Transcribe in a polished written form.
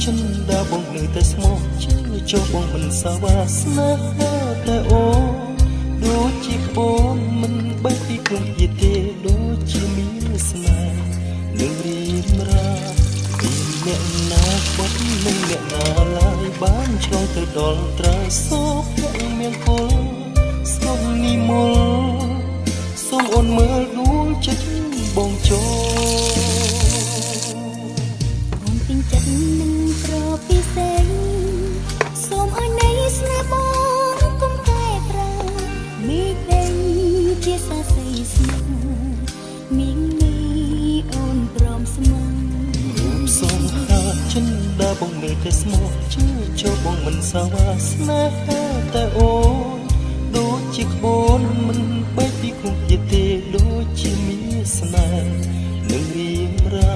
ចិនដាបងនៅតែស្មោះជឿចូលបងមិនសាវាស្នេហាតែអូដូចជាក្បូនមិនបែកពីខ្លួនយេទេដូចជាមានស្នេហ៍នឹងរៀបរាពីអ្នកណាបាត់នឹងអ្នកណាឡើយបានឆ្លងទៅដល់ត្រើយសោកមានពលសូមនិមលសូមអូនមើលដួងចិត្តបងចូលអូនពេញចិត្តនឹងប្រពិសេសសូមឲ្យនៃស្នេហ៍បងកុំកែប្រែមេពេញជាសាស័យស្នេហ៍មីងនេះអូនព្រមស្មោះរូបសងហាចិនដាបងនៅតែស្មោះជឿចូលបងមិនសាវាស្នេហាតែអូនដូចជាក្បូនមិនបែកពីខ្លួនយេទេដូចជាមានស្នេហ៍នឹងរៀងរា